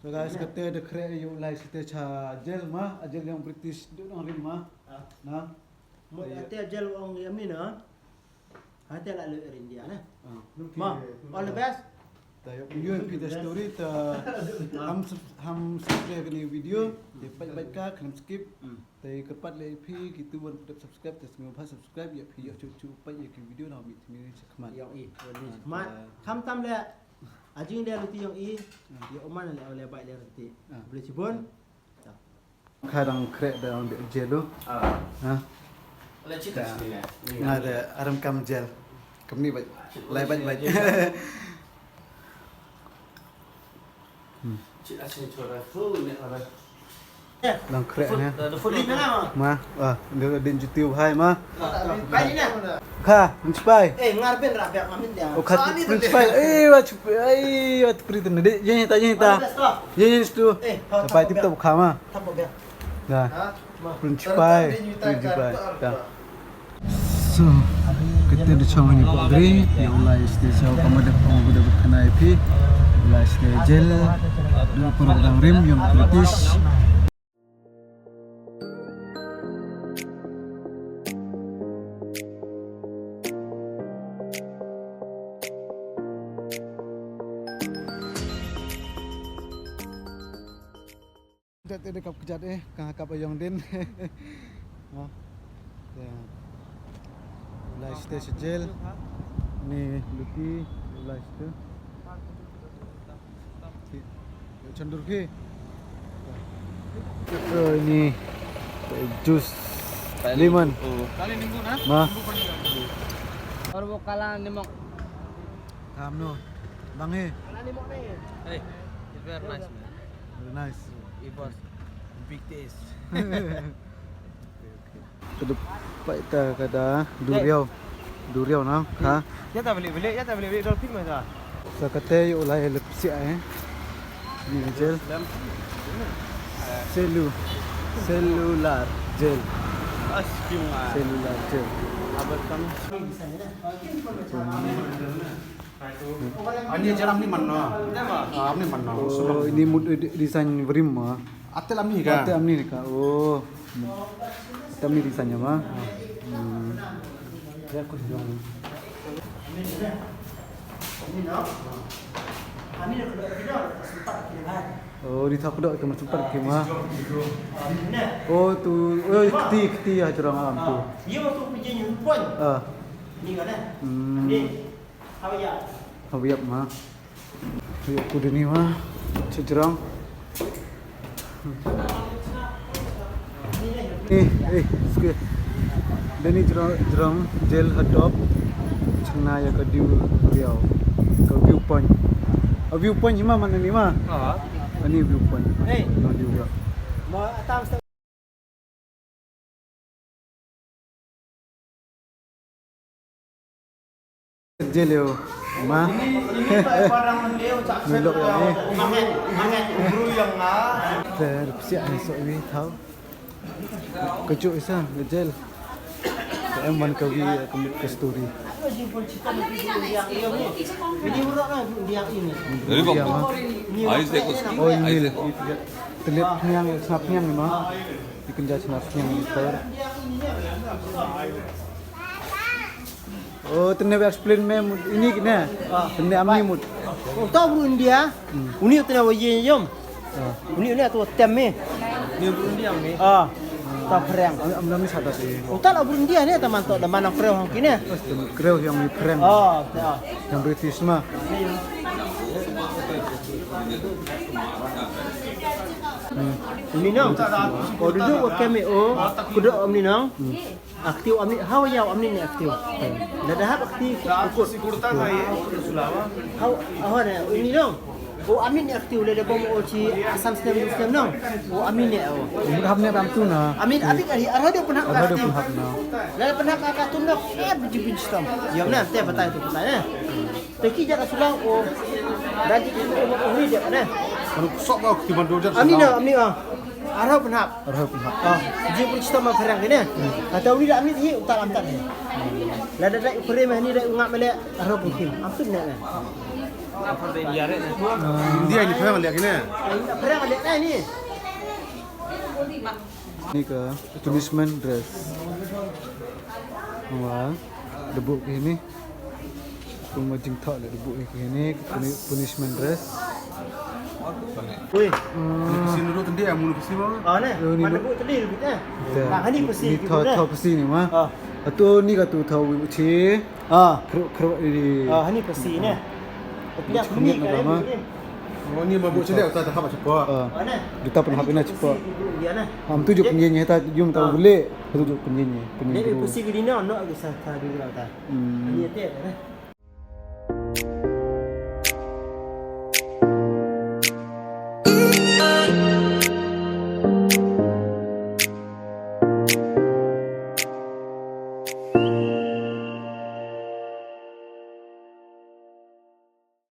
So guys, kata ada kerja yang lain kita ajal mah, ajal yang British tu orang rim mah. Nah. Mau hati ajal orang Yamin ah. Hati lah lu India nah. Ma, all the best. Tayo video kita story ta ham subscribe ni video, dia baik ka kena skip. Tayo kepat le pi gitu pun subscribe ta semua pas subscribe ya pi ya cucu pai ya video nak mit ni sekemat. Yang i. Mat, kam tam le. Ajing dia reti yang i. Ya oman le oleh baik dia reti. Boleh cibun. Kadang krek dalam gel tu. Ha. Boleh cerita sini ni. Ada aram kam gel. Kam ni baik. Lai baik. Cik asyik cora full ni orang. Lang krek ni. Full ni mana? Ma, dia din YouTube hai ma. Baik ni. Kha, principal. Ngarben rapiak mamin dia. Oh, khat principal. Wat pritan de. Ye ta. Ye tu. Sampai tip tu kha ma. Tampo biar. Dah. Principal. Dah. So, kita di chong ni Pak Gri, yang mulai station pemadam pemuda berkenai IP, mulai station gel, dua program rim yang British. Kita ada kap kejat kap ayong din. Mulai station gel. Ni Lucky, mulai situ. Cendur ke? So ini jus lemon. Kali minggu nah. Ma. Baru kalah ni mok. Kamno. Bang he. Hey, it's very nice man. Very nice. It was big taste. Kedep pai ta kada duriau. Duriau na ha. Ya tak beli dolphin mah. So kate yo lai lepsi ni gel. Cellular gel. Asyik Cellular gel. abad kan. Ini jalan ni mana? Ni mana? Oh, ini desain rim mah. Atel amni kan? Kata amni ni ka. Oh. Kami desainnya mah. Ya aku bilang. Oh, di tak pedok tu sempat ke mah. Oh, tu keti curang alam tu. Dia waktu pergi nyumpun. Ni kan eh. Ni. Apa ya? Habiap mah. Tu aku ni mah. Curang. Sikit. Dan ni jerang gel hadap cina ya ke Riau ke viewpoint. Viewpoint ni mah mana ni mah? Ini viewpoint. No juga. Mau atas Gel yo. Ma. ini barang leo cak Melok ya ni. Mangat ubru yang ah. Tersiap ni sok ni tahu. Kecuk isa gel. Em kau ke story. Ini murah kan dia ini. Dari bawah. Oh ini. Terlihat yang snapnya ni mah. Dikenja snapnya ni ter. Oh, tene explain mem ini kena. Tene amni mut. Oh, tahu bro India. Uni tu nak wajib jom. Uni tu tem Ni belum diam ni. Tak perang. Amna mi sada sih. Oh, tak lah bro India ni teman tu dah mana perang kini. Kreu yang mi prank. Yang British mah. Ini nang. Kau duduk cameo, kuda amni nang. Aktif amni, how ya amni ni aktif. Dah aktif. Sigurta ngai Sulawesi. How ni? Ini nang. Oh amin ni aktif le bom oci asam sistem nang. Oh amin ni. Mudah hamnya ramtu na. Amin kali arah dia pernah Ada pun hakna. Lalu pernah kakak tu nak biji stam. Ya benar, teh betul itu betul. Teki jaga sulang oh. Gaji itu ini dia kan. Kalau sok kau di mana dojar. Amin arah pernah. Arah pun hak. Biji stam perang ini. Kata uli amin ini utar amtan ni. Lalu dah perempuan ni dah ngap melek arah pun kim. Apa ni? Apa dia jarak ni? India ini pernah lihat ini. Apa yang ada ni? Ni ke punishment dress. Wah, debuk ke ni. Pemajing tak ada debuk ke ni punishment dress. Weh. Kesi dulu tadi yang mulu kesi mah. Ah ni. Yo, ni Mana bu- buat tadi lebih dah. Ah ni pasti Ni gitu thau dah. thau pesi ni mah. Ah. Atau ni katu thau uci. Ah. Keruk ini. Ah ni pasti ni. Tapi aku Ni ni kan. nama. Oh ni mabuk celik tak tahu cepat. Ah. Ah ni. Kita pun habis nak cepat. Dia ni. Ham tu juk penyenyi ta jum tahu boleh. Tu juk penyenyi. Dia Penyenyi. pasti gini nak nak kisah tadi lah ta. Hmm. Ni dia ni.